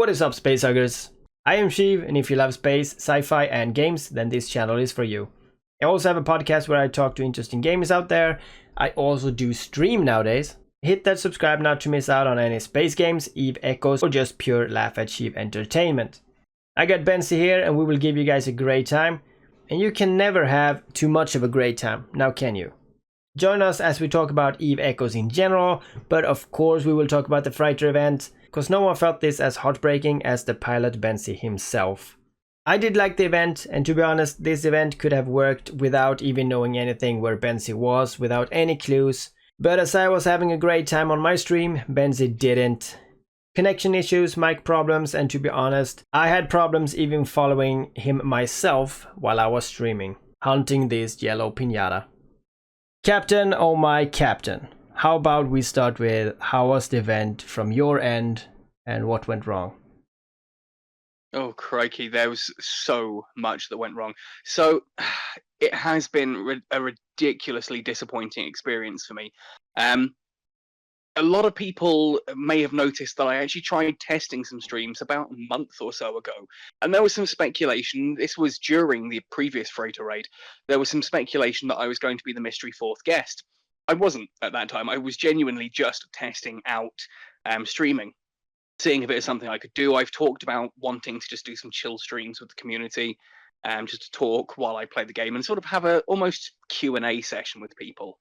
What is up, Space Huggers? I am Sheev, and if you love space, sci-fi, and games, then this channel is for you. I also have a podcast where I talk to interesting gamers out there. I also do stream nowadays. Hit that subscribe now to miss out on any space games, Eve echoes, or just pure laugh at Sheev entertainment. I got Benzie here, and we will give you guys a great time. And you can never have too much of a great time, now can you? Join us as we talk about Eve echoes in general, but of course we will talk about the freighter event, because no one felt this as heartbreaking as the pilot Benzie himself. I did like the event, and to be honest, this event could have worked without even knowing anything where Benzie was, without any clues. But as I was having a great time on my stream, Benzie didn't. Connection issues, mic problems, and to be honest, I had problems even following him myself while I was streaming, hunting this yellow piñata. Captain, oh my captain. How about we start with how was the event from your end and what went wrong? Oh, crikey, there was so much that went wrong. So it has been a ridiculously disappointing experience for me. A lot of people may have noticed that I actually tried testing some streams about a month or so ago. And there was some speculation, this was during the previous freighter raid, there was some speculation that I was going to be the mystery fourth guest. I wasn't at that time. I was genuinely just testing out streaming, seeing if it was something I could do. I've talked about wanting to just do some chill streams with the community, just to talk while I play the game and sort of have a almost Q&A session with people.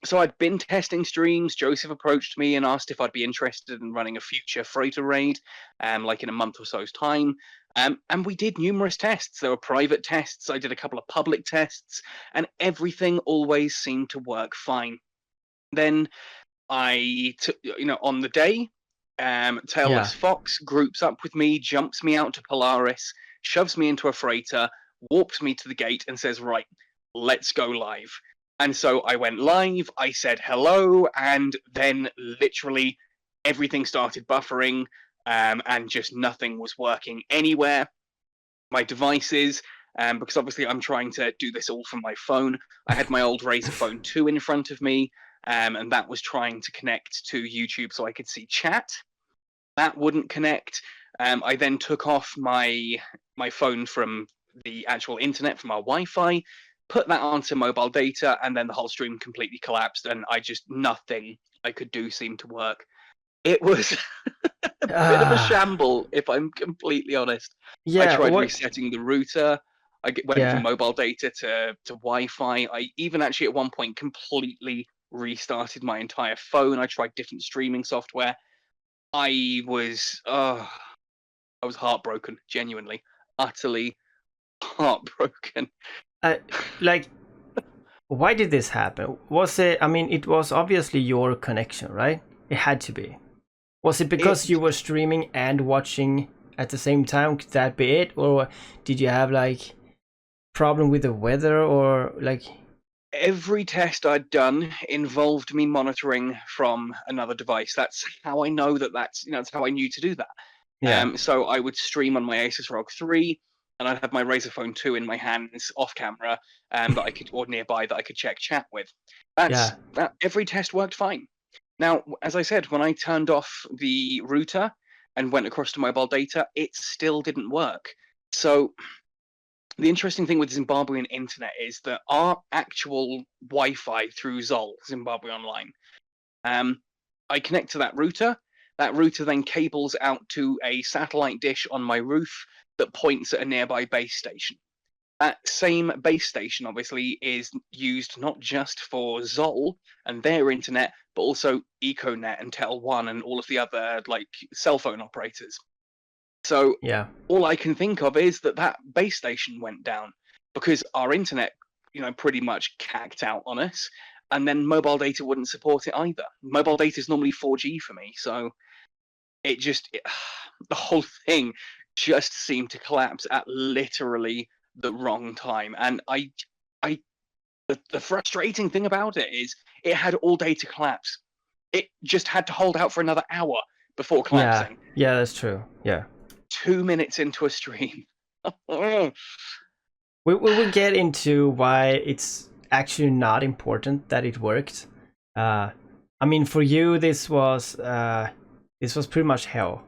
So I'd been testing streams. Joseph approached me and asked if I'd be interested in running a future freighter raid, like in a month or so's time. And we did numerous tests. There were private tests. I did a couple of public tests, and everything always seemed to work fine. Then on the day, Tailless Fox groups up with me, jumps me out to Polaris, shoves me into a freighter, warps me to the gate, and says, "Right, let's go live." And so I went live, I said hello, and then literally everything started buffering, and just nothing was working anywhere. My devices, because obviously I'm trying to do this all from my phone, I had my old Razer Phone 2 in front of me, and that was trying to connect to YouTube so I could see chat. That wouldn't connect. I then took off my phone from the actual internet, from our Wi-Fi, put that onto mobile data, and then the whole stream completely collapsed, and nothing I could do seemed to work. It was a bit of a shamble, if I'm completely honest. I tried resetting the router. I went from mobile data to Wi-Fi. I even actually at one point completely restarted my entire phone. I tried different streaming software. I was heartbroken, genuinely, utterly heartbroken. Why did this happen? Was it, I mean, it was obviously your connection, right? It had to be. Was it because you were streaming and watching at the same time? Could that be it? Or did you have like problem with the weather or like? Every test I'd done involved me monitoring from another device. That's how I know that's how I knew to do that. Yeah. So I would stream on my Asus ROG 3, and I'd have my Razer Phone 2 in my hands off camera, that I could, or nearby, that I could check chat with. Every test worked fine. Now, as I said, when I turned off the router and went across to mobile data, it still didn't work. So the interesting thing with Zimbabwean internet is that our actual Wi-Fi through Zol, Zimbabwe Online, I connect to that router. That router then cables out to a satellite dish on my roof that points at a nearby base station. That same base station, obviously, is used not just for Zol and their internet, but also Econet and Tel1 and all of the other cell phone operators. So all I can think of is that base station went down because our internet, pretty much cacked out on us, and then mobile data wouldn't support it either. Mobile data is normally 4G for me, so the whole thing just seemed to collapse at literally the wrong time. And the frustrating thing about it is it had all day to collapse. It just had to hold out for another hour before collapsing. Yeah, that's true. Yeah. 2 minutes into a stream. We will get into why it's actually not important that it worked. I mean, for you, this was this was pretty much hell.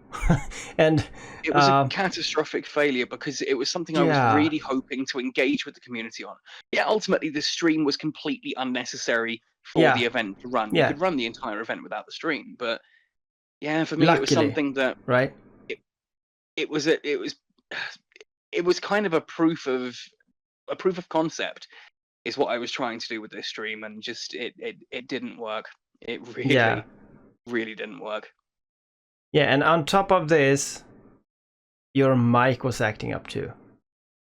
And it was a catastrophic failure because it was something I was really hoping to engage with the community on. Yeah, ultimately the stream was completely unnecessary for the event to run. You could run the entire event without the stream, but yeah, for me it was something that right. It was kind of a proof of concept is what I was trying to do with this stream, and just it didn't work. It really didn't work. Yeah, and on top of this, your mic was acting up too.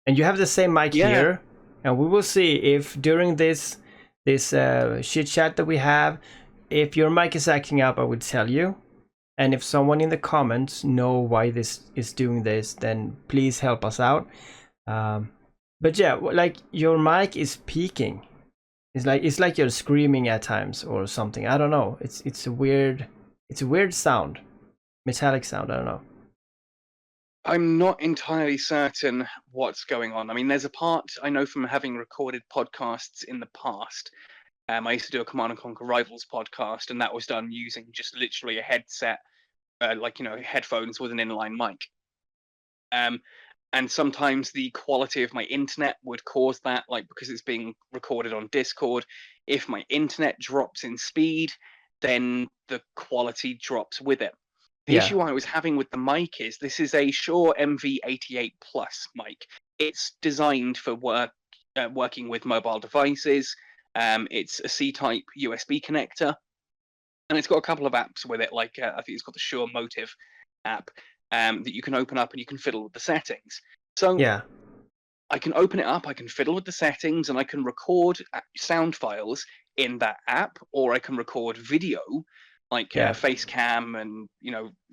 And you have the same mic here, and we will see if during this chit chat that we have, if your mic is acting up, I would tell you. And if someone in the comments know why this is doing this, then please help us out. But yeah, like your mic is peaking. It's like you're screaming at times or something. I don't know. It's a weird sound, metallic sound. I don't know. I'm not entirely certain what's going on. I mean, there's a part I know from having recorded podcasts in the past. I used to do a Command and Conquer Rivals podcast, and that was done using just literally a headset, headphones with an inline mic. And sometimes the quality of my internet would cause that, like because it's being recorded on Discord. If my internet drops in speed, then the quality drops with it. The issue I was having with the mic is this is a Shure MV88 Plus mic. It's designed for working with mobile devices. It's a C-type USB connector, and it's got a couple of apps with it, like I think it's called the Shure Motive app that you can open up and you can fiddle with the settings. So I can open it up, I can fiddle with the settings, and I can record sound files in that app, or I can record video, like face cam and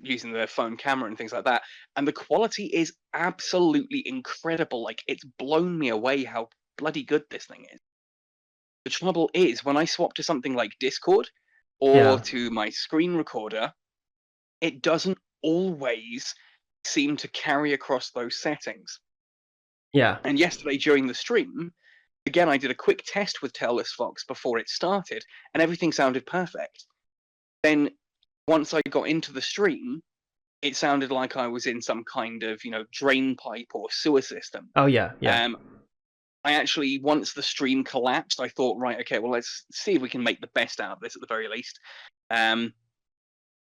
using the phone camera and things like that. And the quality is absolutely incredible. Like, it's blown me away how bloody good this thing is. The trouble is, when I swap to something like Discord or to my screen recorder, it doesn't always seem to carry across those settings. And yesterday during the stream, again, I did a quick test with Tailless Fox before it started, and everything sounded perfect. Then once I got into the stream, it sounded like I was in some kind of, drain pipe or sewer system. Oh, yeah. I actually, once the stream collapsed, I thought, right, okay, well, let's see if we can make the best out of this at the very least. And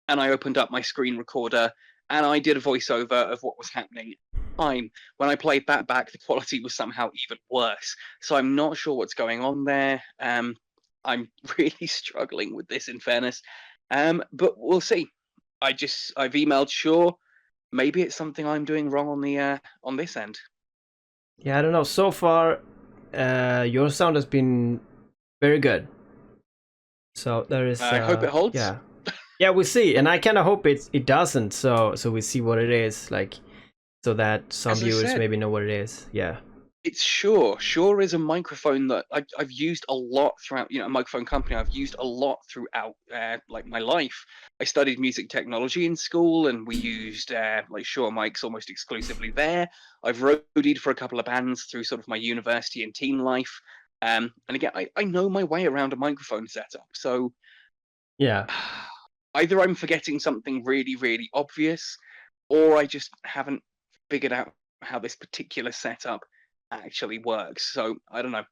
I opened up my screen recorder, and I did a voiceover of what was happening. Fine. When I played that back, the quality was somehow even worse. So I'm not sure what's going on there. I'm really struggling with this, in fairness. But we'll see. I've emailed Shure. Maybe it's something I'm doing wrong on this end. Yeah, I don't know. So far, your sound has been very good. So there is. I hope it holds. Yeah, we'll see. And I kind of hope it doesn't. So we see what it is like, so that some viewers maybe know what it is. Yeah. It's Shure. Shure is a microphone that I've used a lot throughout, a microphone company I've used a lot throughout like my life. I studied music technology in school, and we used like Shure mics almost exclusively there. I've roadied for a couple of bands through sort of my university and teen life. And again, I know my way around a microphone setup. So either I'm forgetting something really, really obvious, or I just haven't figured out how this particular setup actually works. So I don't know.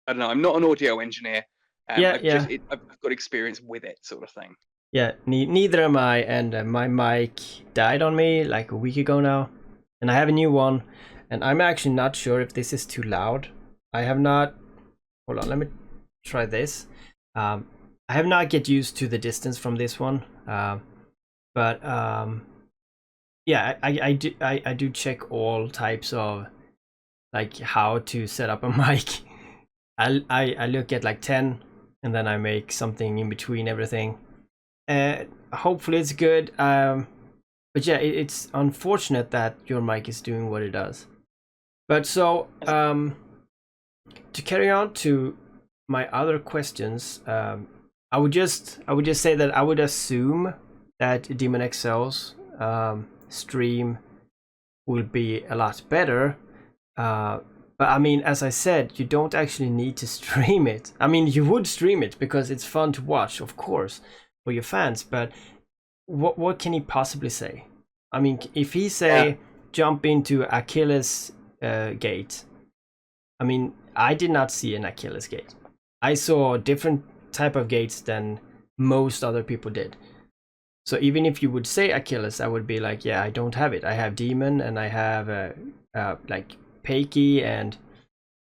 I'm not an audio engineer. I've got experience with it, sort of thing. Yeah, neither am I. And my mic died on me like a week ago now, and I have a new one. And I'm actually not sure if this is too loud. I have not. Hold on, let me try this. I have not get used to the distance from this one, but I do check all types of like how to set up a mic. I look at like 10, and then I make something in between everything. Hopefully it's good. But yeah, it's unfortunate that your mic is doing what it does. But so to carry on to my other questions, I would just say that I would assume that Demon XL's stream will be a lot better. But I mean, as I said, you don't actually need to stream it. I mean, you would stream it because it's fun to watch, of course, for your fans. But what can he possibly say? I mean, if he say jump into Achilles gate, I mean, I did not see an Achilles gate. I saw different type of gates than most other people did. So even if you would say Achilles, I would be like, yeah, I don't have it. I have demon and I have like Peiki, and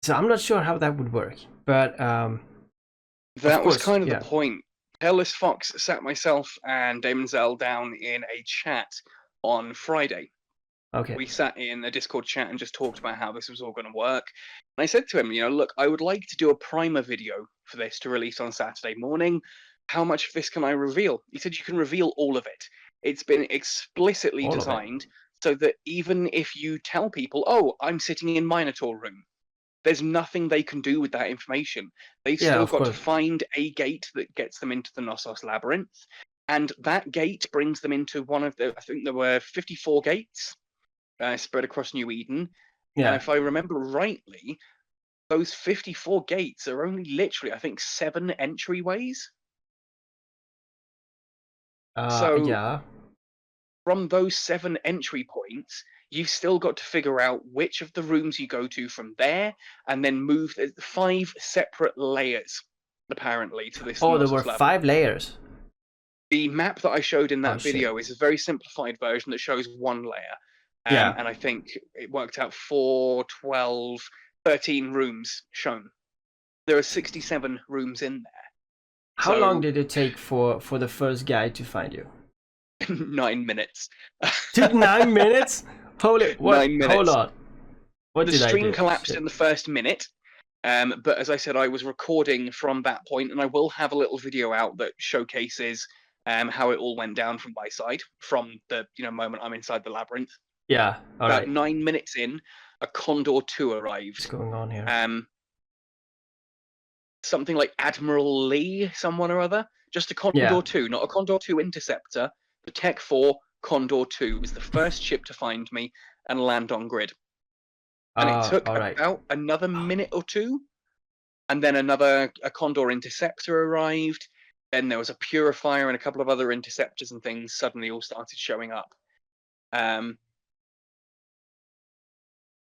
so I'm not sure how that would work. But that was kind of the point. Hellas Fox sat myself and Damon Zell down in a chat on Friday. Okay. We sat in a Discord chat and just talked about how this was all going to work. And I said to him, look, I would like to do a primer video for this to release on Saturday morning. How much of this can I reveal? He said you can reveal all of it. It's been explicitly designed so that even if you tell people, oh, I'm sitting in Minotaur room, there's nothing they can do with that information. They've still got to find a gate that gets them into the Knossos Labyrinth. And that gate brings them into one of the, I think there were 54 gates spread across New Eden. Yeah. And if I remember rightly, those 54 gates are only literally, I think, 7 entryways. So from those 7 entry points, you've still got to figure out which of the rooms you go to from there, and then move 5 separate layers, apparently, to this. Oh, there were 5 layers. The map that I showed in that video is a very simplified version that shows 1 layer. And I think it worked out 4, 12, 13 rooms shown. There are 67 rooms in there. How long did it take for the first guy to find you? 9 minutes. Took 9 minutes? Holy, what? 9 minutes. Hold on. What did I do? The stream collapsed in the first minute. But as I said, I was recording from that point, and I will have a little video out that showcases how it all went down from my side, from the moment I'm inside the labyrinth. Yeah, all About 9 minutes in, a Condor 2 arrived. What's going on here? Something like Admiral Lee, someone or other. Just a Condor 2, not a Condor 2 Interceptor. The Tech 4 Condor 2 was the first ship to find me and land on grid. And it took about another minute or two, and then a Condor Interceptor arrived. Then there was a Purifier and a couple of other interceptors and things suddenly all started showing up.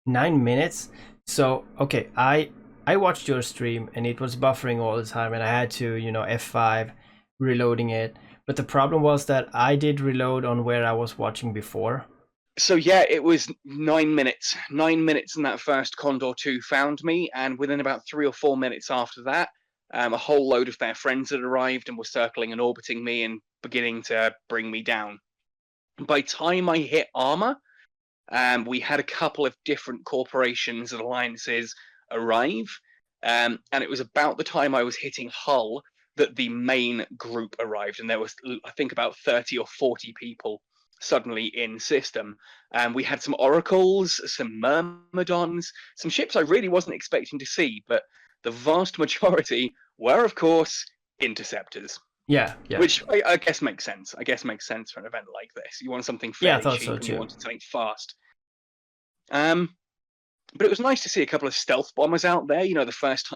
9 minutes? So, okay, I watched your stream and it was buffering all the time, and I had to, F5, reloading it. But the problem was that I did reload on where I was watching before. So yeah, it was 9 minutes. 9 minutes and that first Condor 2 found me, and within about 3 or 4 minutes after that, a whole load of their friends had arrived and were circling and orbiting me and beginning to bring me down. By the time I hit armor, we had a couple of different corporations and alliances arrive, and it was about the time I was hitting hull that the main group arrived, and there was, I think, about 30 or 40 people suddenly in system. We had some oracles, some myrmidons, some ships I really wasn't expecting to see, but the vast majority were, of course, interceptors. Yeah. Which I guess makes sense. I guess makes sense for an event like this. You want something fairly cheap, and you wanted something fast. But it was nice to see a couple of stealth bombers out there. The first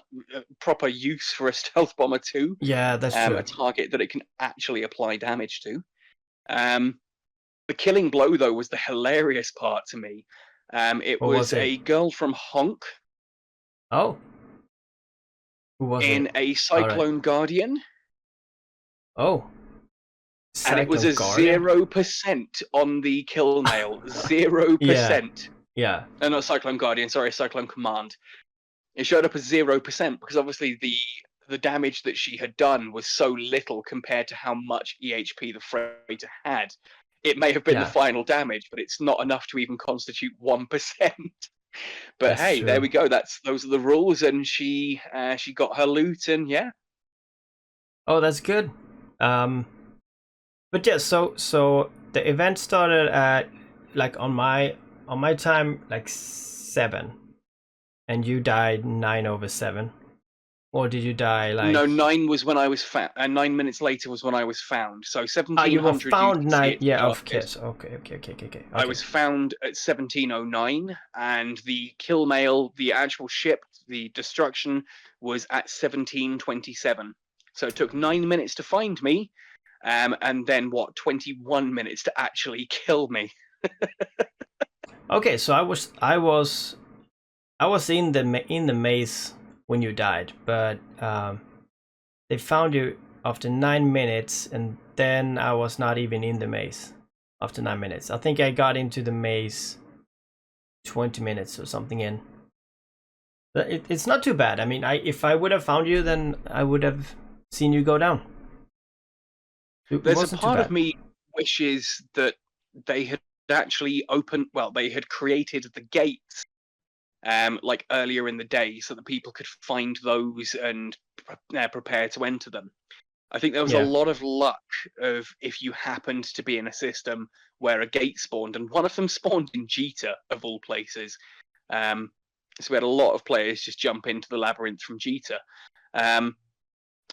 proper use for a stealth bomber too. Yeah, that's true. A target that it can actually apply damage to. The killing blow, though, was the hilarious part to me. It was a girl from Honk. Oh. Who was it? In a Cyclone Guardian. Oh. And it was a 0% on the kill nail. 0%. Yeah. Not Cyclone Guardian, sorry, Cyclone Command. It showed up as 0% because obviously the damage that she had done was so little compared to how much EHP the freighter had. It may have been the final damage, but it's not enough to even constitute 1%. But that's hey, true. There we go. Those are the rules, and she got her loot, and yeah. Oh, that's good. But yeah, so the event started at on my time 7, and you died 9/7, or did you die No, 9 was when I was found, and 9 minutes later was when I was found. So 1700. You were found 9. Yeah, of course. Okay. I was found at 1709, and the kill mail, the actual ship, the destruction was at 1727. So it took 9 minutes to find me, and then 21 minutes to actually kill me. Okay, so I was in the maze when you died, but they found you after 9 minutes, and then I was not even in the maze after 9 minutes. I think I got into the maze 20 minutes or something in. But it's not too bad. I mean, if I would have found you, then I would have seen you go down. There's a part of me wishes that they had actually they had created the gates like earlier in the day so that people could find those and prepare to enter them. I think there was a lot of luck of if you happened to be in a system where a gate spawned, and one of them spawned in Jita, of all places. So we had a lot of players just jump into the labyrinth from Jita.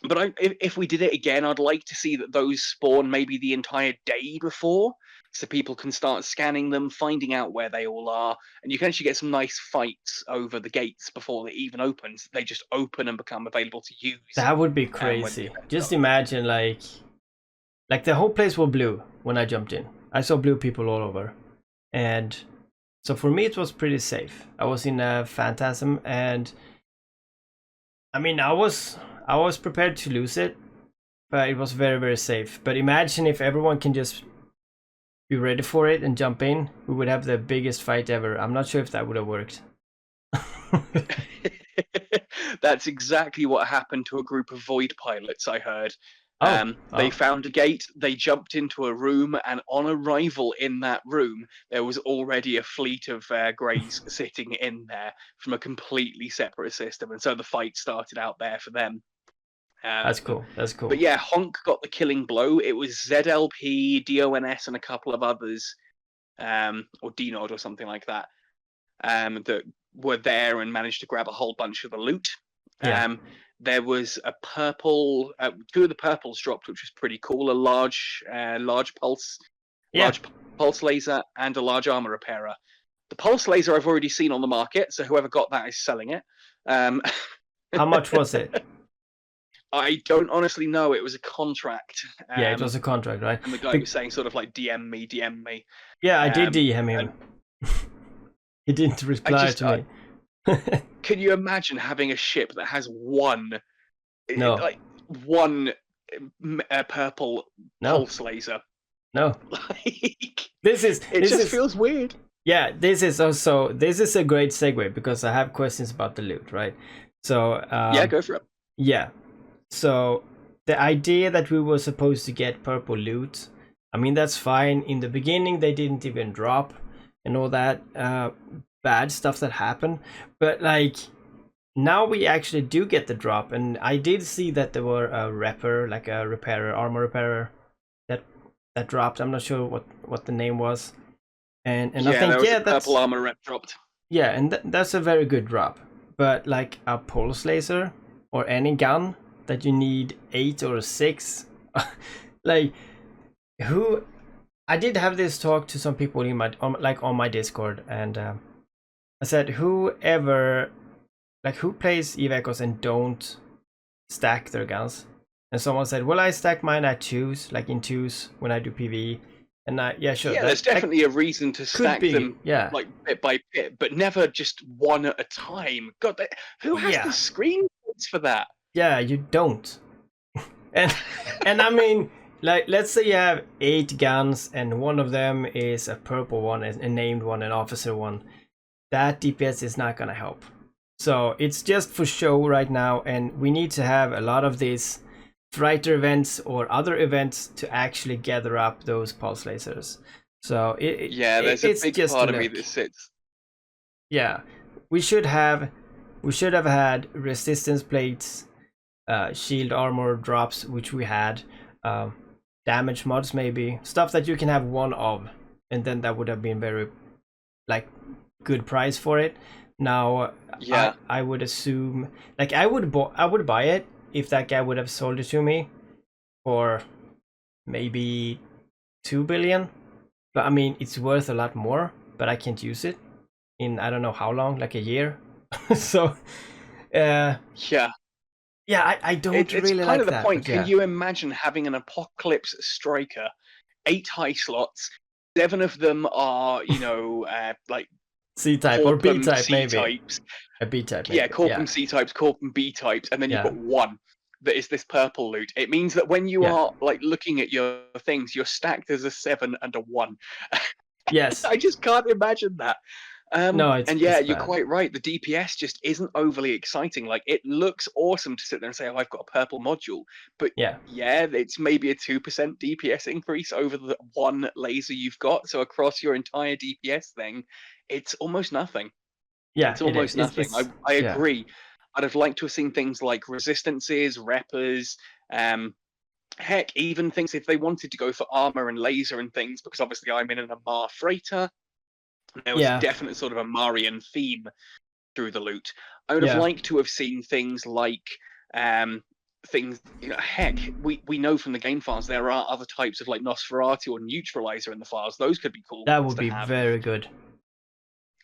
But if we did it again, I'd like to see that those spawn maybe the entire day before, so people can start scanning them, finding out where they all are, and you can actually get some nice fights over the gates before they even open. They just open and become available to use. That would be crazy. Just imagine like the whole place was blue when I jumped in. I saw blue people all over, and so for me it was pretty safe. I was in a Phantasm, and I mean I was prepared to lose it, but it was very, very safe. But imagine if everyone can just be ready for it and jump in, we would have the biggest fight ever. I'm not sure if that would have worked. That's exactly what happened to a group of Void pilots, I heard. They found a gate, they jumped into a room, and on arrival in that room, there was already a fleet of Greys sitting in there from a completely separate system. And so the fight started out there for them. That's cool. That's cool. But yeah, Honk got the killing blow. It was ZLP, DONS, and a couple of others, or DNOD or something like that, that were there and managed to grab a whole bunch of the loot. Yeah. There was a purple, 2 of the purples dropped, which was pretty cool. A large pulse laser and a large armor repairer. The pulse laser I've already seen on the market, so whoever got that is selling it. How much was it? I don't honestly know. It was a contract. Yeah, it was a contract, right? And the guy was saying sort of like, DM me. Yeah, I did DM him. He didn't reply to me. Can you imagine having a ship that has one purple pulse laser? No. Like, this feels weird. Yeah, this is a great segue because I have questions about the loot, right? So yeah, go for it. Yeah. So the idea that we were supposed to get purple loot, I mean, that's fine. In the beginning, they didn't even drop and all that bad stuff that happened. But like now we actually do get the drop. And I did see that there were a repairer, like a repairer, armor repairer that dropped. I'm not sure what the name was. And I think that's purple armor rep dropped. Yeah, and that's a very good drop. But like a pulse laser or any gun that you need 8 or 6, like who? I did have this talk to some people in my on my Discord, and I said who plays EVE Echoes and don't stack their guns, and someone said, well, I stack mine at 2s, like in 2s when I do PvE. And sure. Yeah, there's definitely a reason to stack them, like bit by bit, but never just one at a time. God, who has the screen for that? Yeah, you don't. and I mean, like, let's say you have 8 guns, and one of them is a purple one, a named one, an officer one. That DPS is not gonna help. So it's just for show right now, and we need to have a lot of these fighter events or other events to actually gather up those pulse lasers. So there's a big part of me that sits. Yeah, we should have had resistance plates, shield armor drops, which we had, damage mods, maybe stuff that you can have one of, and then that would have been very like good price for it. Now I would assume, like, I would buy it if that guy would have sold it to me for maybe 2 billion. But I mean, it's worth a lot more, but I can't use it in I don't know how long, like a year. So yeah, Yeah, I don't It's really kind like of the that, point. but Can yeah. you imagine having an apocalypse striker, 8 high slots, 7 of them are, like C-type or Corpum B-type C maybe. types. A B-type Yeah, maybe. Yeah. Corpum C types, Corpum B types, and then you've Yeah. got 1 that is this purple loot. It means that when you Yeah. are like looking at your things, you're stacked as a 7 and a 1. Yes. I just can't imagine that. No, And yeah, it's you're bad. quite right. The DPS just isn't overly exciting. Like, it looks awesome to sit there and say, "Oh, I've got a purple module," but Yeah. yeah, it's maybe a 2% DPS increase over the 1 laser you've got. So across your entire DPS thing, it's almost nothing. Yeah, It's it is. almost nothing. I Yeah. agree. I'd have liked to have seen things like resistances, reppers, um, heck, even things if they wanted to go for armor and laser and things, because obviously I'm in an Amar freighter. There was a Yeah. definite sort of a Marian theme through the loot. I would have Yeah. liked to have seen things like things, heck, we know from the game files there are other types of like Nosferatu or Neutralizer in the files. Those could be cool That ones would to be have. very good.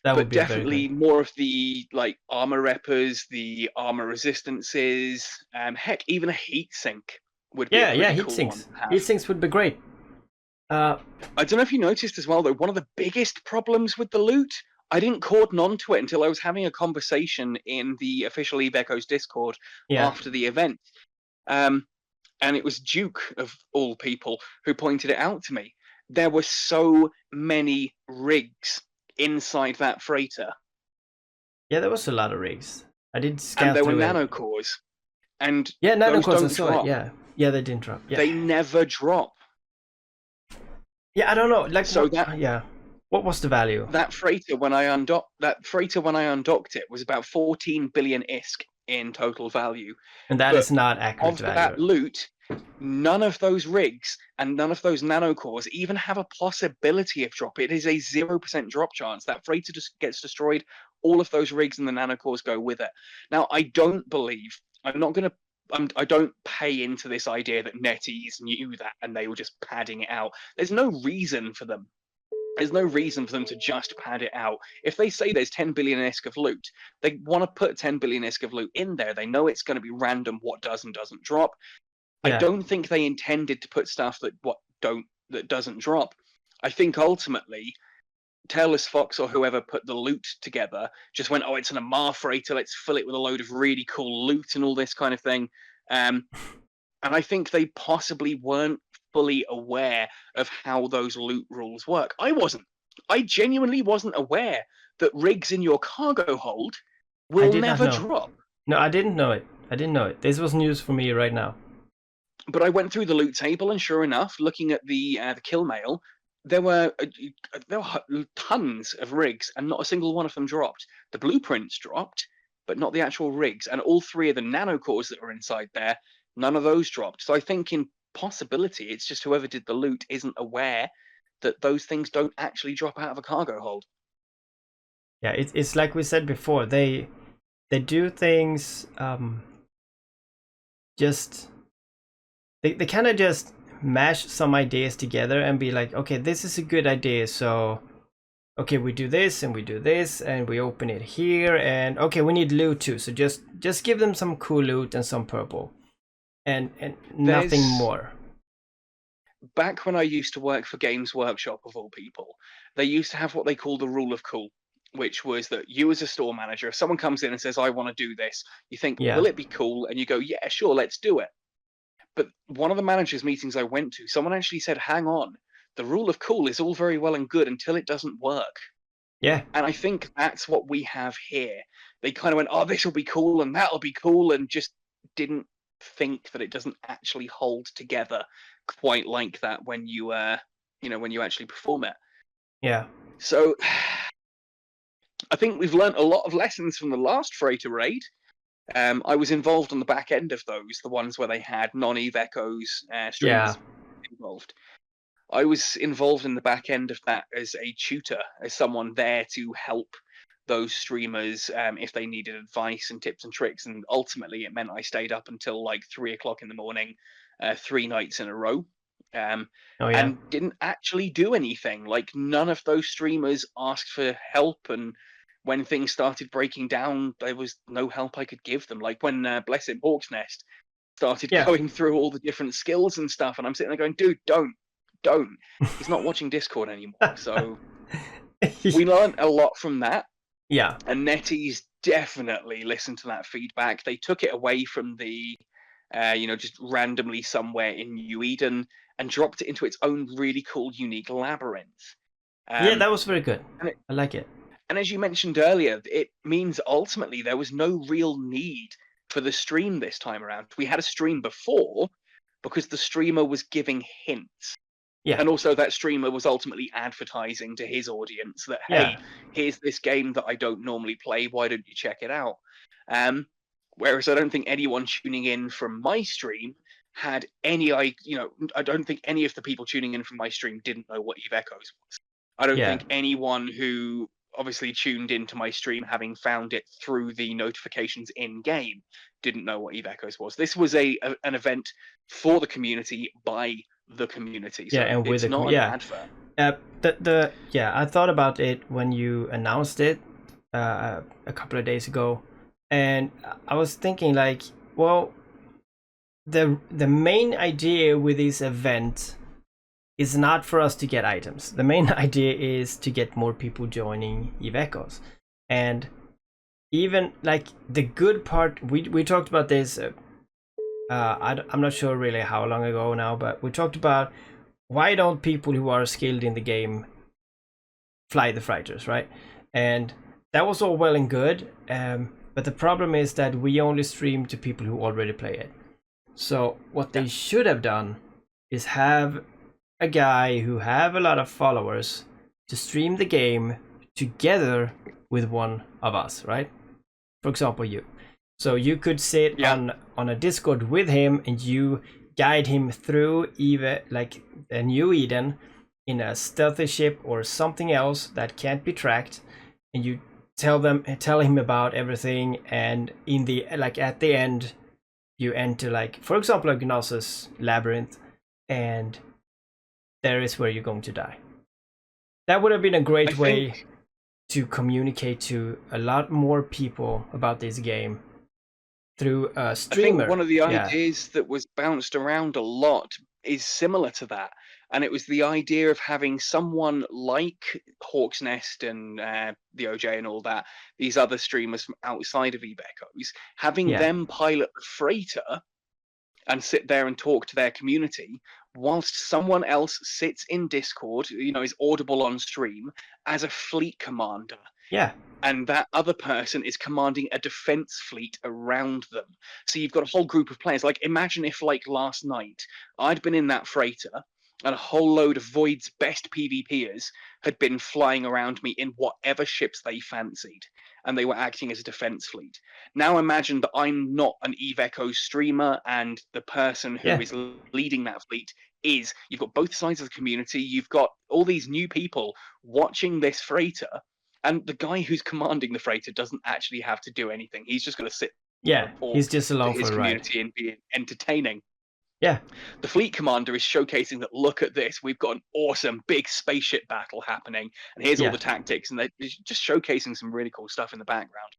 That would But be very good. definitely more of the like armor reppers, the armor resistances, heck, even a heat sink would be a Yeah, yeah, pretty heat cool one sinks. to have. Heat sinks would be great. I don't know if you noticed as well, though, one of the biggest problems with the loot, I didn't cordon onto it until I was having a conversation in the official Eve Echoes Discord Yeah. after the event. Um, and it was Duke, of all people, who pointed it out to me. There were so many rigs inside that freighter, Yeah, there was a lot of rigs. I did and scan there were through it. nanocores, and Yeah, those nanocores, I don't saw it. drop. Yeah. Yeah, they didn't drop. Yeah. They never drop. Yeah, I don't know. Like, So what? Yeah. What was the value? that freighter when I undocked it was about 14 billion ISK in total value. And that But is not accurate of that value. loot, none of those rigs and none of those nanocores even have a possibility of drop. It is a 0% drop chance. That freighter just gets destroyed. All of those rigs and the nanocores go with it. Now, I don't believe, I'm not going to, I don't pay into this idea that NetEase knew that and they were just padding it out. There's no reason for them. There's no reason for them to just pad it out. If they say there's 10 billion ISK of loot, they want to put 10 billion ISK of loot in there. They know it's going to be random what does and doesn't drop. I Yeah. don't think they intended to put stuff that doesn't drop. I think ultimately Tailless Fox or whoever put the loot together just went, oh, it's an Amar freighter, let's fill it with a load of really cool loot and all this kind of thing. And I think they possibly weren't fully aware of how those loot rules work. I wasn't. I genuinely wasn't aware that rigs in your cargo hold I will did not never know. drop. No, I didn't know it. I didn't know it. This was news for me right now. But I went through the loot table, and sure enough, looking at the kill mail, there were tons of rigs, and not a single one of them dropped. The blueprints dropped, but not the actual rigs. And all 3 of the nanocores that were inside there, none of those dropped. So I think in possibility, it's just whoever did the loot isn't aware that those things don't actually drop out of a cargo hold. Yeah, it's like we said before. They do things just they kind of just mash some ideas together and be like, okay, this is a good idea, so okay, we do this and we do this and we open it here, and okay, we need loot too, so just give them some cool loot and some purple and nothing more. Back when I used to work for Games Workshop, of all people, they used to have what they call the rule of cool, which was that you as a store manager, if someone comes in and says, I want to do this, you think, Yeah. will it be cool? And you go, yeah, sure, let's do it. But one of the managers' meetings I went to, someone actually said, hang on, the rule of cool is all very well and good until it doesn't work. Yeah. And I think that's what we have here. They kind of went, oh, this will be cool and that'll be cool, and just didn't think that it doesn't actually hold together quite like that when you when you actually perform it. Yeah. So I think we've learned a lot of lessons from the last freighter raid. I was involved on the back end of those, the ones where they had non-Eve Echoes streamers involved. I was involved in the back end of that as a tutor, as someone there to help those streamers if they needed advice and tips and tricks. And ultimately, it meant I stayed up until like 3 o'clock in the morning, 3 nights in a row, and didn't actually do anything. Like, none of those streamers asked for help, and when things started breaking down, there was no help I could give them. Like when Bless Him Hawk's Nest started going through all the different skills and stuff, and I'm sitting there going, dude, don't. He's not watching Discord anymore. So we learned a lot from that. Yeah. And NetEase definitely listened to that feedback. They took it away from the, just randomly somewhere in New Eden and dropped it into its own really cool, unique labyrinth. Yeah, that was very good. I like it. And as you mentioned earlier, it means ultimately there was no real need for the stream this time around. We had a stream before because the streamer was giving hints. Yeah. And also that streamer was ultimately advertising to his audience that, hey, here's this game that I don't normally play. Why don't you check it out? Whereas I don't think anyone tuning in from my stream had any, I don't think any of the people tuning in from my stream didn't know what Eve Echoes was. I don't think anyone who obviously tuned into my stream having found it through the notifications in game didn't know what Eve Echoes was. This was an event for the community by the community. So and with it's not an advert. I thought about it when you announced it a couple of days ago, and I was thinking like, well, the main idea with this event is not for us to get items. The main idea is to get more people joining Eve Echoes. And even like the good part, we talked about this I'm not sure really how long ago now, but we talked about why don't people who are skilled in the game fly the freighters, right? And that was all well and good, but the problem is that we only stream to people who already play it. So what they should have done is have a guy who have a lot of followers to stream the game together with one of us, right? For example, you. So you could sit on a Discord with him and you guide him through Eve, like a New Eden, in a stealthy ship or something else that can't be tracked, and you tell him about everything, and in the at the end you enter, like, for example, a Gnosis labyrinth, and there is where you're going to die. That would have been a great way to communicate to a lot more people about this game through a streamer. I think one of the ideas that was bounced around a lot is similar to that. And it was the idea of having someone like Hawk's Nest and the OJ and all that, these other streamers from outside of Eve Echoes, having them pilot the freighter and sit there and talk to their community whilst someone else sits in Discord, is audible on stream as a fleet commander. Yeah. And that other person is commanding a defense fleet around them. So you've got a whole group of players. Like, imagine if, like, last night, I'd been in that freighter and a whole load of Void's best PvPers had been flying around me in whatever ships they fancied, and they were acting as a defense fleet. Now imagine that I'm not an Eve Echo streamer, and the person who is leading that fleet is, you've got both sides of the community, you've got all these new people watching this freighter, and the guy who's commanding the freighter doesn't actually have to do anything. He's just going to sit he's just along for his the community ride and be entertaining. Yeah. The fleet commander is showcasing that, look at this, we've got an awesome big spaceship battle happening, and here's all the tactics, and they're just showcasing some really cool stuff in the background.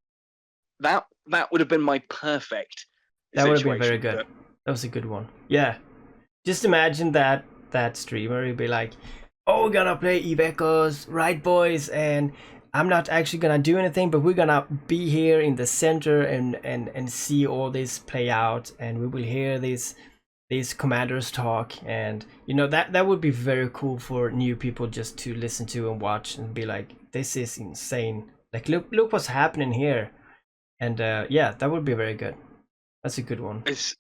That would have been my perfect That would have been very good. That was a good one. Yeah. Just imagine that streamer would be like, oh, we're gonna play Eve Echoes, right, boys? And I'm not actually gonna do anything, but we're gonna be here in the center and see all this play out, and we will hear these commanders talk, and that would be very cool for new people just to listen to and watch and be like, this is insane. Like, look what's happening here. And that would be very good. That's a good one. As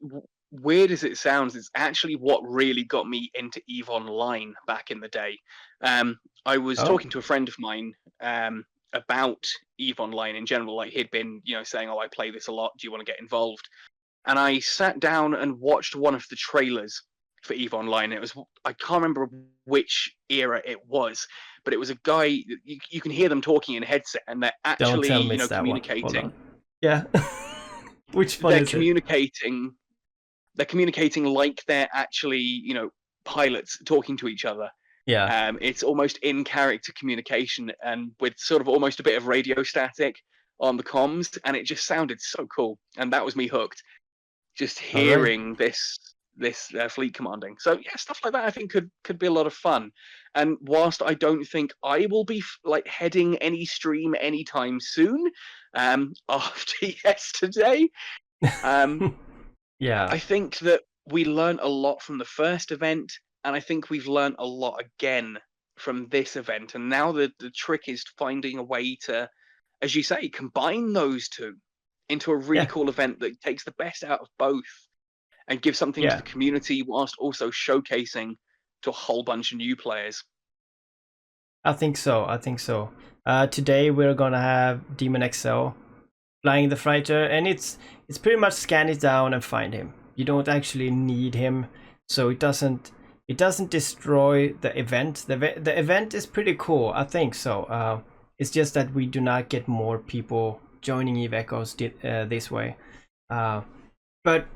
weird as it sounds, it's actually what really got me into EVE Online back in the day. I was talking to a friend of mine about EVE Online in general. Like, he'd been, saying, oh, I play this a lot. Do you want to get involved? And I sat down and watched one of the trailers for EVE Online. It was, I can't remember which era it was, but it was a guy, you can hear them talking in a headset, and they're actually, communicating. Yeah. Which one is communicating. They're communicating like they're actually, pilots talking to each other. Yeah. It's almost in character communication and with sort of almost a bit of radio static on the comms, and it just sounded so cool. And that was me hooked. Just All right. hearing this fleet commanding. So yeah, stuff like that I think could be a lot of fun. And whilst I don't think I will be like heading any stream anytime soon, after yesterday, Yeah. I think that we learned a lot from the first event, and I think we've learned a lot again from this event. And now the trick is finding a way to, as you say, combine those two into a really Yeah. cool event that takes the best out of both and gives something to Yeah. the community whilst also showcasing to a whole bunch of new players. I think so. Today we're gonna have Demon XL flying the fighter, and it's pretty much scan it down and find him. You don't actually need him, so it doesn't destroy the event. The event is pretty cool, I think so. It's just that we do not get more people joining Eve Echoes this way. But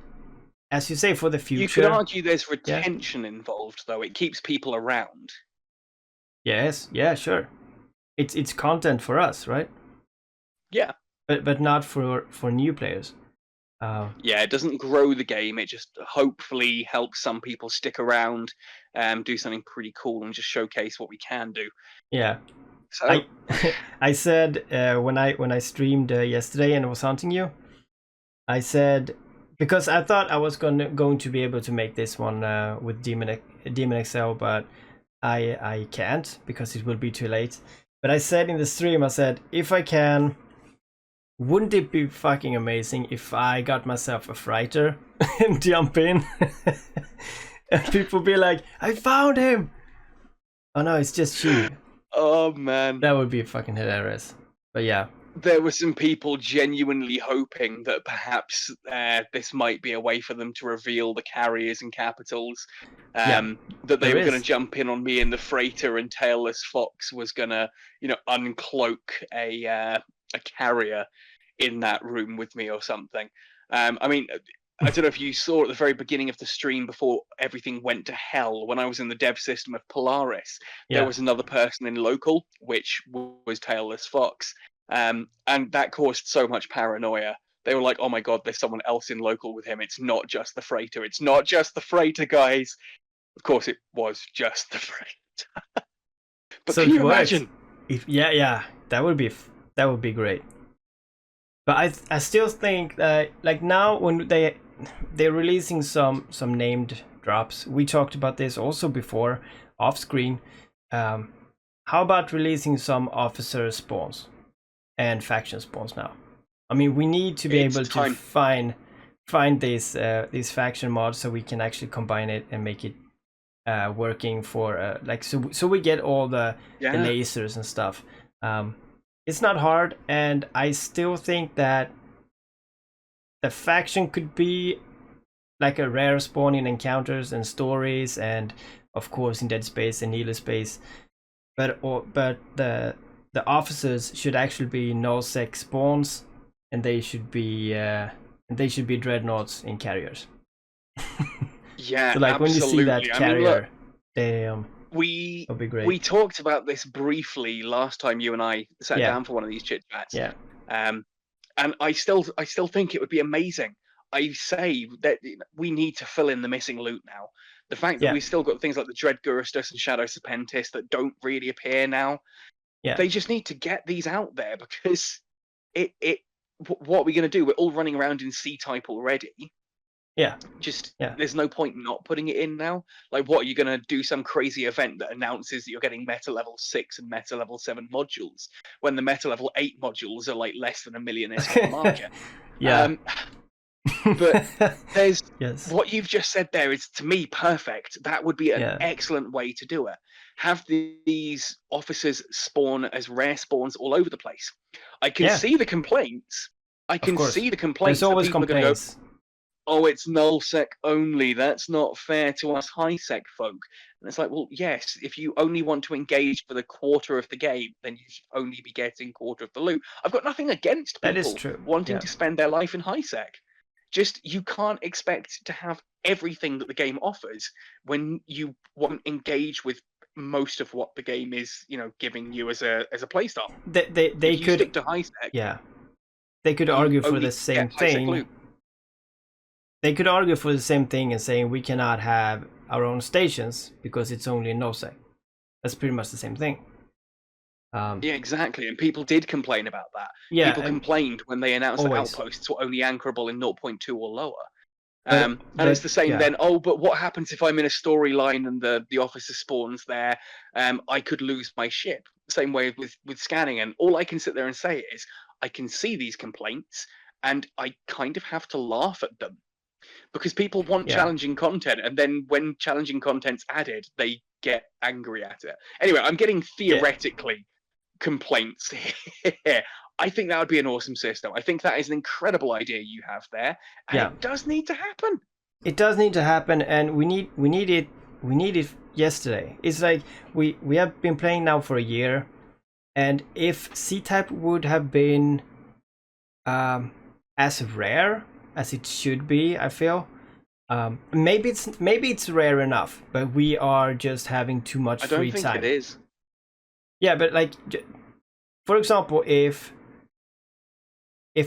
as you say, for the future, you could argue there's retention involved, though. It keeps people around. Yes, yeah, sure. It's content for us, right? Yeah. But not for new players. Yeah, it doesn't grow the game. It just hopefully helps some people stick around, do something pretty cool, and just showcase what we can do. Yeah. So I said when I streamed yesterday and was hunting you, I said, because I thought I was going to be able to make this one with Demon XL, but I can't because it will be too late. But I said in the stream, I said, if I can, wouldn't it be fucking amazing if I got myself a fighter and jump in? And people be like, I found him! Oh no, it's just Sheev. Oh man. That would be fucking hilarious. But yeah. There were some people genuinely hoping that perhaps this might be a way for them to reveal the carriers and capitals. That they were going to jump in on me in the freighter, and Tailless Fox was going to, uncloak a carrier in that room with me or something. I mean, I don't know if you saw at the very beginning of the stream before everything went to hell, when I was in the dev system of Polaris, there was another person in local, which was Tailless Fox. And that caused so much paranoia. They were like, oh my god, there's someone else in local with him. It's not just the freighter. It's not just the freighter, guys. Of course, it was just the freighter. But so can you imagine? Yeah, that would be great. But I still think that, like, now when they're releasing some named drops, we talked about this also before off screen. How about releasing some officer spawns and faction spawns now? I mean, we need to be able to find these faction mods so we can actually combine it and make it working for so we get all the lasers and stuff. It's not hard, and I still think that the faction could be like a rare spawn in encounters and stories, and of course in Dead Space and Needless Space. But the officers should actually be nullsec spawns, and they should be dreadnoughts in carriers. Yeah, so like absolutely. When you see that carrier, damn. We talked about this briefly last time you and I sat down for one of these chit chats. Yeah. And I still think it would be amazing. I say that we need to fill in the missing loot now. The fact that we've still got things like the Dread Gurustus and Shadow Serpentis that don't really appear now. Yeah. They just need to get these out there, because what are we going to do? We're all running around in C-type already. Yeah. There's no point not putting it in now. Like, what, are you going to do some crazy event that announces that you're getting meta level 6 and meta level 7 modules when the meta level 8 modules are like less than $1 million SK market? Yeah. But there's what you've just said there is, to me, perfect. That would be an excellent way to do it. Have these officers spawn as rare spawns all over the place. I can see the complaints. There's always complaints. Oh, it's nullsec only. That's not fair to us high-sec folk. And it's like, well, yes, if you only want to engage for the quarter of the game, then you should only be getting quarter of the loot. I've got nothing against people wanting to spend their life in high-sec. Just, you can't expect to have everything that the game offers when you won't engage with most of what the game is, giving you as a playstyle. They If you could, stick to high sec, yeah, they could you argue for only the same get high sec thing. loot. They could argue for the same thing and saying we cannot have our own stations because it's only in no-sec. That's pretty much the same thing. Yeah, exactly. And people did complain about that. Yeah, People complained when they announced that always. outposts were only anchorable in 0.2 or lower. But and it's the same yeah. then. Oh, but what happens if I'm in a storyline and the officer spawns there? I could lose my ship. Same way with scanning. And all I can sit there and say is, I can see these complaints, and I kind of have to laugh at them. Because people want challenging content, and then when challenging content's added, they get angry at it. Anyway, I'm getting theoretically complaints here. I think that would be an awesome system. I think that is an incredible idea you have there, and it does need to happen. It does need to happen, and we need it yesterday. It's like we have been playing now for a year, and if C-type would have been as rare as it should be, I feel. Maybe it's rare enough, but we are just having too much free time. I don't think it is. Yeah, but like, for example, if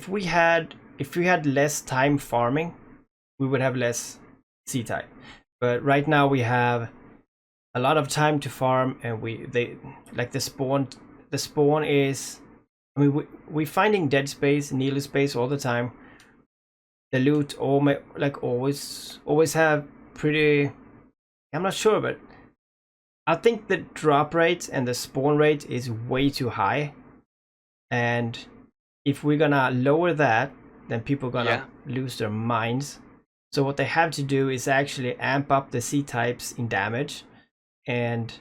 we had less time farming, we would have less C-type. But right now we have a lot of time to farm, and the spawn is. I mean, we're finding dead space, needle space all the time. The loot always have pretty. I'm not sure, but I think the drop rate and the spawn rate is way too high, and if we're gonna lower that, then people are gonna lose their minds. So what they have to do is actually amp up the C-types in damage, and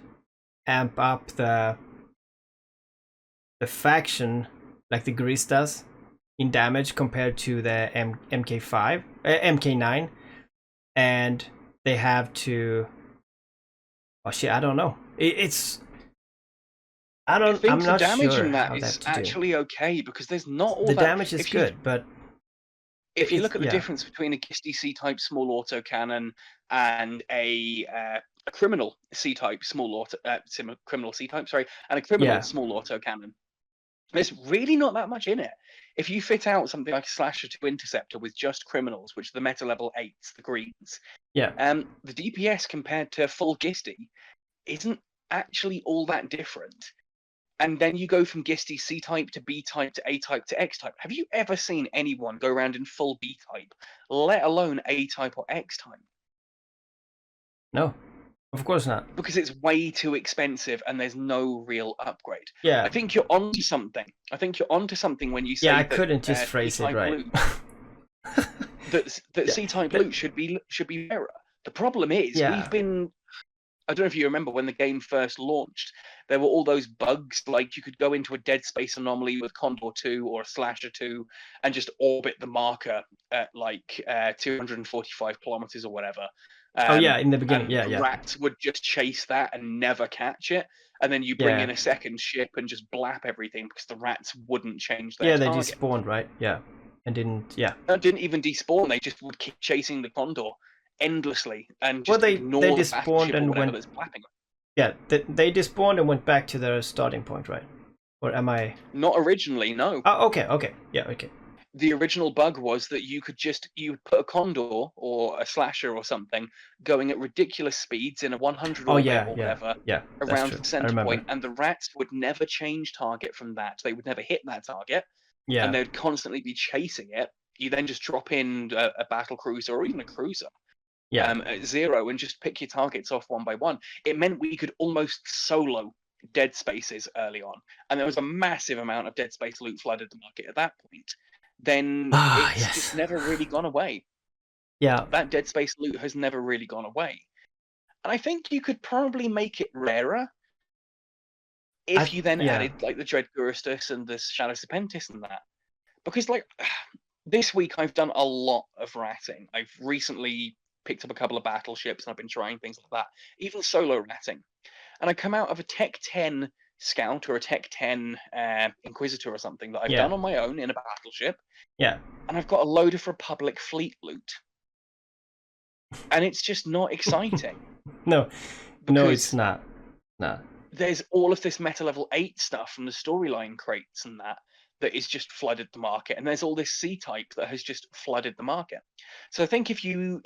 amp up the faction, like the Gristas, in damage compared to the MK9, and they have to. Oh shit! I don't know. I'm not the damage sure in that how is to actually okay, because there's not all the that. damage is good, but if you look at the difference between a Gisty C-type small autocannon and a criminal C-type small criminal C-type, and a criminal small autocannon, there's really not that much in it. If you fit out something like a Slasher 2 Interceptor with just criminals, which are the meta level 8s, the greens, the DPS compared to full Gisty isn't actually all that different. And then you go from Gisty C-type to B-type to A-type to X-type. Have you ever seen anyone go around in full B-type, let alone A-type or X-type? No, of course not. Because it's way too expensive and there's no real upgrade. Yeah. I think you're onto something. When you say I couldn't just phrase it right. that C-type loot should be rarer. The problem is we've been. I don't know if you remember when the game first launched, there were all those bugs, like you could go into a dead space anomaly with Condor 2 or a Slasher 2 and just orbit the marker at like 245 kilometers or whatever. In the beginning, Rats would just chase that and never catch it. And then you bring in a second ship and just blap everything because the rats wouldn't change their target. They despawned, right? Yeah. And didn't didn't even despawn, they just would keep chasing the Condor endlessly and just ignore they the despawned and went. That's blapping. Yeah, they despawned and went back to their starting point, right? Or am I? Not originally, no. Oh, okay, yeah, okay. The original bug was that you could put a Condor or a Slasher or something going at ridiculous speeds in a 100 orbit or whatever around the center point, and the rats would never change target from that. They would never hit that target, and they'd constantly be chasing it. You then just drop in a battle cruiser or even a cruiser. At 0 and just pick your targets off one by one. It meant we could almost solo dead spaces early on, and there was a massive amount of dead space loot flooded the market at that point. Then it's just never really gone away. Yeah, that dead space loot has never really gone away, and I think you could probably make it rarer if you then added like the Dread Guristus and the Shadow Serpentis and that, because like this week I've done a lot of ratting. I've recently picked up a couple of battleships and I've been trying things like that, even solo ratting. And I come out of a Tech 10 Scout or a Tech 10 Inquisitor or something that I've done on my own in a battleship. Yeah. And I've got a load of Republic fleet loot. And it's just not exciting. No, it's not. No. There's all of this meta level 8 stuff from the storyline crates and that is just flooded the market, and there's all this C type that has just flooded the market. So I think if you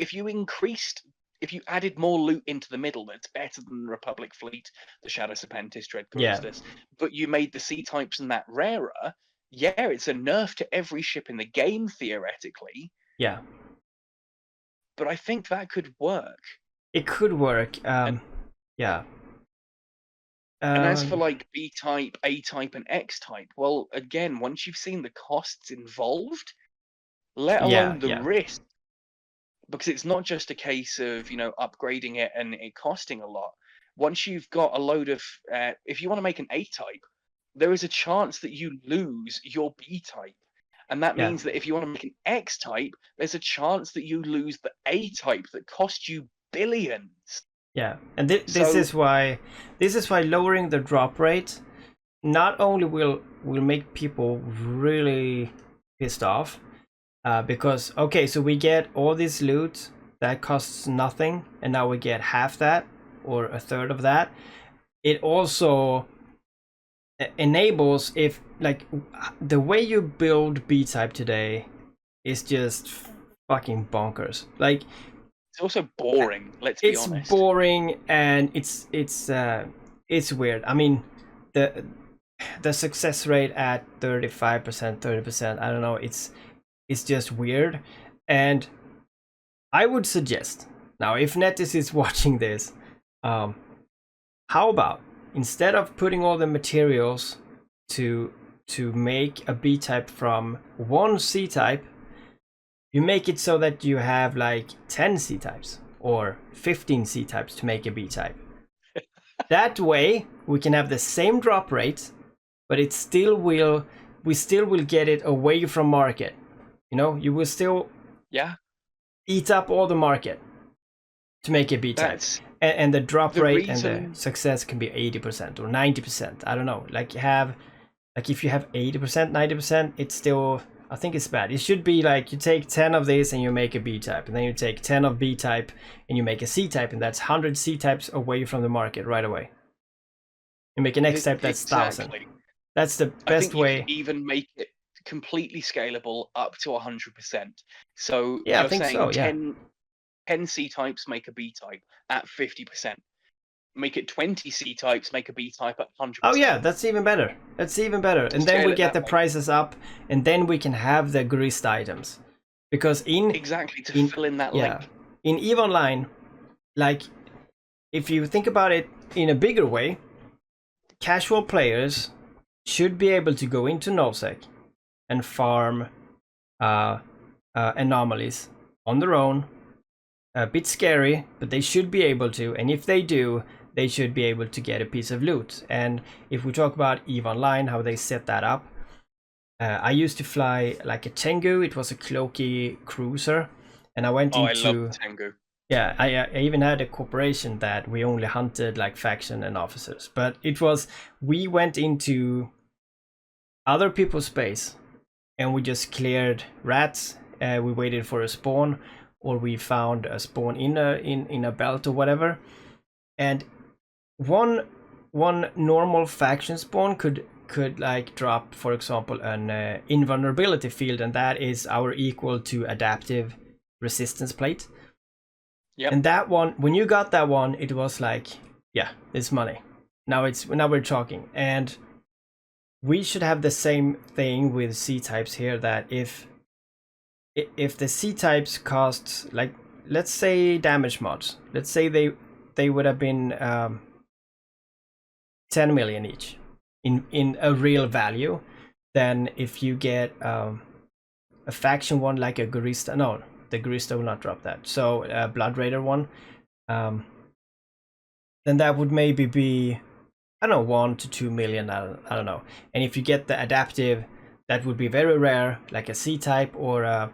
added more loot into the middle, that's better than the Republic Fleet, the Shadow Serpentis, Dread Callistus, but you made the C types and that rarer, yeah, it's a nerf to every ship in the game theoretically. Yeah. But I think that could work. It could work. Yeah. And as for like B type, A type, and X type, well, again, once you've seen the costs involved, let alone the risk, because it's not just a case of, upgrading it and it costing a lot. Once you've got a load of, if you want to make an A type, there is a chance that you lose your B type. And that means that if you want to make an X type, there's a chance that you lose the A type that cost you billions. Yeah, and this is why lowering the drop rate not only will make people really pissed off, because okay, so we get all this loot that costs nothing, and now we get half that or a third of that. It also enables, if like the way you build B type today is just fucking bonkers. Like, it's also boring. Let's be honest. It's boring, and it's weird. I mean, the success rate at 35%, 30%. I don't know. It's just weird, and I would suggest now, if Netis is watching this, how about instead of putting all the materials to make a B type from one C type, you make it so that you have like 10 C types or 15 C types to make a B type. That way we can have the same drop rate, but we still will get it away from market. You will still eat up all the market to make a B type. And the drop rate and the success can be 80% or 90%. I don't know. Like if you have 80%, 90%, it's still, I think it's bad. It should be like you take 10 of this and you make a B type, and then you take 10 of B type and you make a C type, and that's 100 C types away from the market right away. You make an X type, that's 1,000. That's the best way. You can even make it completely scalable up to 100%. So yeah, you're I think saying so, 10 C types make a B type at 50%. Make it 20 C types, make a B type at 100%. Oh yeah, that's even better. And then we get the prices up, and then we can have the grist items. Because to fill in that link. In EVE Online, like, if you think about it in a bigger way, casual players should be able to go into nullsec and farm anomalies on their own. A bit scary, but they should be able to, and if they do, they should be able to get a piece of loot. And if we talk about EVE Online, how they set that up, I used to fly like a Tengu. It was a cloaky cruiser, and I went into. I love Tengu. Yeah, I even had a corporation that we only hunted like faction and officers, but we went into other people's space, and we just cleared rats. We waited for a spawn, or we found a spawn in a belt or whatever, and one normal faction spawn could like drop, for example, an invulnerability field, and that is our equal to adaptive resistance plate. Yep. And that one, when you got that one, it was like, yeah, it's money. Now we're talking, and we should have the same thing with C types here. That if the C types cost, like, let's say damage mods, let's say they would have been 10 million each in a real value, then if you get a faction one like a Garista, no, the Garista will not drop that, so a Blood Raider one, then that would maybe be, I don't know, 1 to 2 million, I don't know. And if you get the adaptive, that would be very rare, like a C type or a,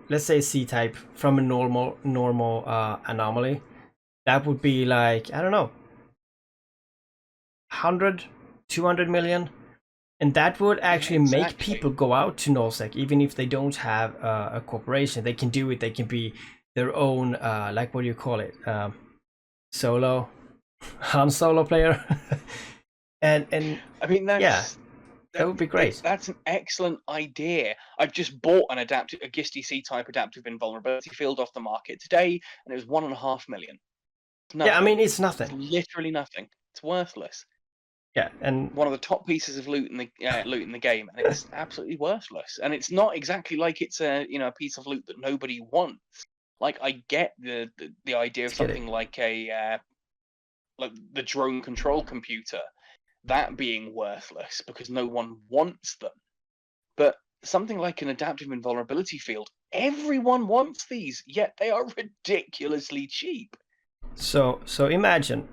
let's say C type from a normal anomaly. That would be like, I don't know, 100, 200 million. And that would actually make people go out to nullsec, even if they don't have a corporation. They can do it. They can be their own, like, what do you call it? Solo. Han Solo player. and I mean, yeah, that would be great. That's an excellent idea. I've just bought a GIST C-type adaptive invulnerability field off the market today, and it was 1.5 million. Yeah, I mean, it's nothing. It's literally nothing. It's worthless. Yeah, and one of the top pieces of loot in the game, and it's absolutely worthless. And it's not exactly like it's a piece of loot that nobody wants. Like, I get the idea of something like a like the drone control computer, that being worthless because no one wants them. But something like an adaptive invulnerability field, everyone wants these, yet they are ridiculously cheap. So imagine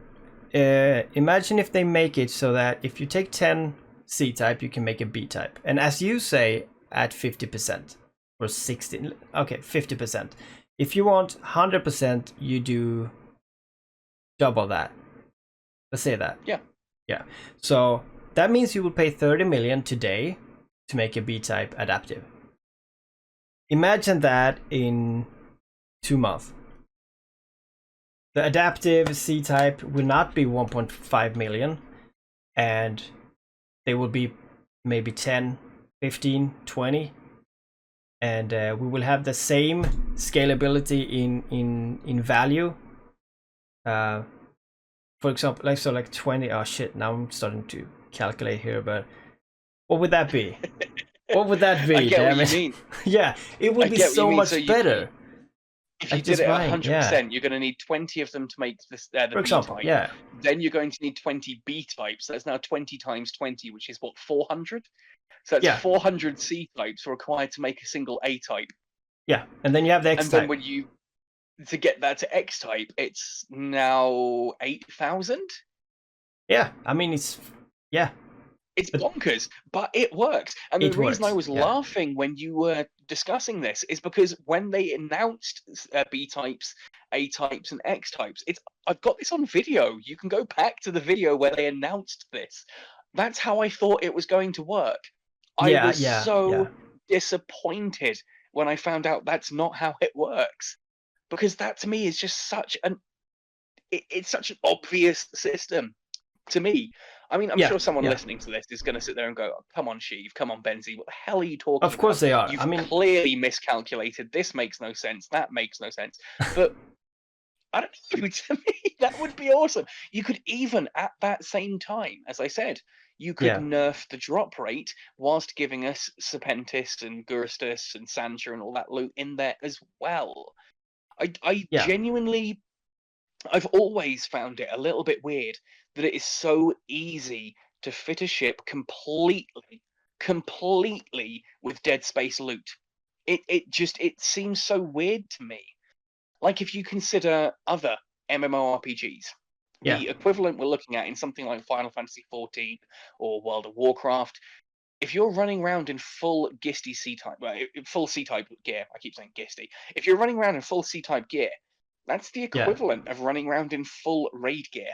if they make it so that if you take 10 C-type, you can make a B-type. And as you say, at 50% or 60, okay, 50%. If you want 100%, you do double that. Let's say that. Yeah. Yeah. So that means you will pay 30 million today to make a B-type adaptive. Imagine that in 2 months. The adaptive C-type will not be 1.5 million, and they will be maybe 10, 15, 20, and we will have the same scalability in value. For example, like 20. Oh shit! Now I'm starting to calculate here, but what would that be? What would that be? I get what you mean. Yeah, it would be so much better. If you did it 100%, you're going to need 20 of them to make this the For example, B-type. yeah. Then you're going to need 20 B-types. That's now 20 times 20, which is what, 400? So that's 400 C-types required to make a single A-type. Yeah, and then you have the X-type. And then when to get that to X-type, it's now 8,000? Yeah, I mean, it's bonkers, but it works. And the reason I was laughing when you were discussing this is because when they announced B-types, A-types, and X-types, I've got this on video. You can go back to the video where they announced this. That's how I thought it was going to work. I was so disappointed when I found out that's not how it works, because that to me is just such it's such an obvious system to me. I mean, I'm sure someone listening to this is going to sit there and go, oh, come on, Sheev, come on, Benzie, what the hell are you talking about? Of course they are. You've clearly miscalculated. This makes no sense. That makes no sense. But I don't know, to me, that would be awesome. You could even, at that same time, as I said, you could nerf the drop rate whilst giving us Serpentis and Gurstus and Sancha and all that loot in there as well. I genuinely, I've always found it a little bit weird that it is so easy to fit a ship completely with dead space loot. It seems so weird to me. Like, if you consider other MMORPGs, the equivalent we're looking at in something like Final Fantasy XIV or World of Warcraft, if you're running around in full Gisty C-type, full C-type gear, I keep saying Gisty. If you're running around in full C-type gear, that's the equivalent of running around in full raid gear.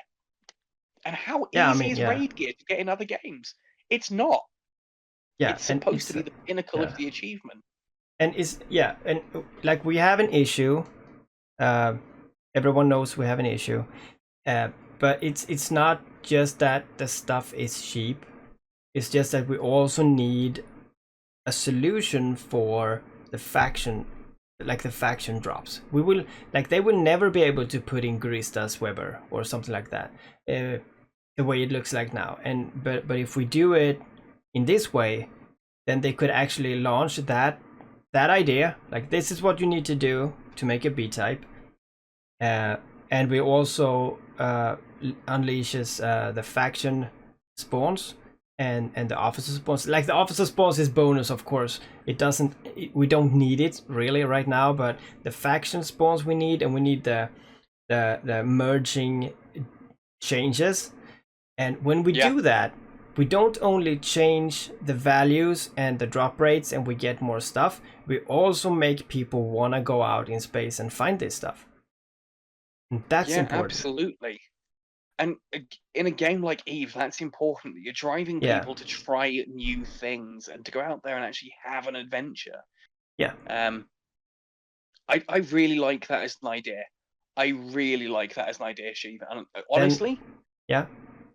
And how easy is raid gear to get in other games? It's not. Yeah, it's supposed to be the pinnacle of the achievement. And and like, we have an issue. Everyone knows we have an issue. But it's not just that the stuff is cheap. It's just that we also need a solution for the faction, like the faction drops. They will never be able to put in Garista's Weber or something like that, the way it looks like now. But if we do it in this way, then they could actually launch that idea. Like, this is what you need to do to make a B-type. And we also unleashes the faction spawns and the officer spawns. Like, the officer spawns is bonus, of course. We don't need it really right now, but the faction spawns we need, and we need the merging changes. And when we do that, we don't only change the values and the drop rates and we get more stuff, we also make people want to go out in space and find this stuff. And that's important. Absolutely. And in a game like Eve, that's important, that you're driving people to try new things and to go out there and actually have an adventure. I really like that as an idea. I really like that as an idea, Sheev. And honestly, yeah,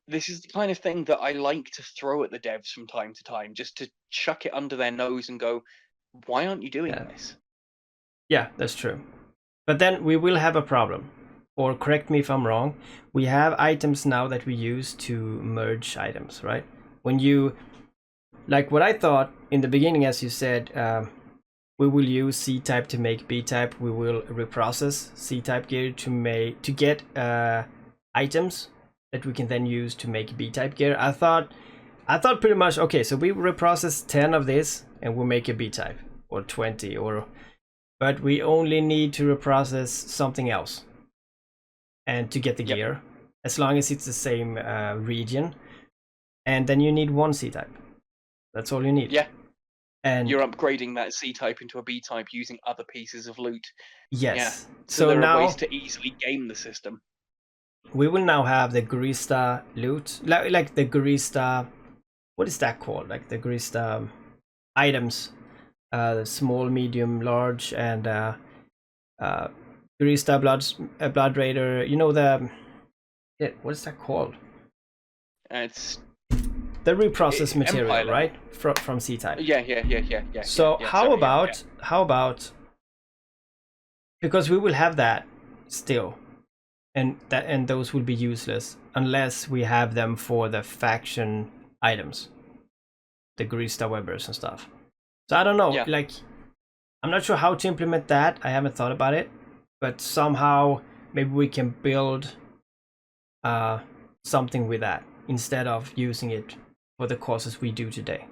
this is the kind of thing that I like to throw at the devs from time to time, just to chuck it under their nose and go, why aren't you doing this? Yeah, that's true. But then we will have a problem. Or correct me if I'm wrong. We have items now that we use to merge items, right? When you, like what I thought in the beginning, as you said, we will use C-type to make B-type. We will reprocess C-type gear to get items that we can then use to make B-type gear. I thought pretty much, okay, so we reprocess 10 of this and we'll make a B-type, or 20, but we only need to reprocess something else and to get the gear, as long as it's the same region, and then you need one C-type. That's all you need. Yeah. And you're upgrading that C-type into a B-type using other pieces of loot. Yes. Yeah. So there now are ways to easily game the system. We will now have the Gurista loot, like the Gurista, what is that called? Like the Gurista items, small, medium, large, and Gurista blood raider. You know what is that called? It's the reprocessed material, Empire, right? From C-type. Yeah. So how about because we will have that still, and those will be useless unless we have them for the faction items, the Gurista webbers and stuff. So I don't know, like I'm not sure how to implement that. I haven't thought about it, but somehow maybe we can build something with that instead of using it for the courses we do today.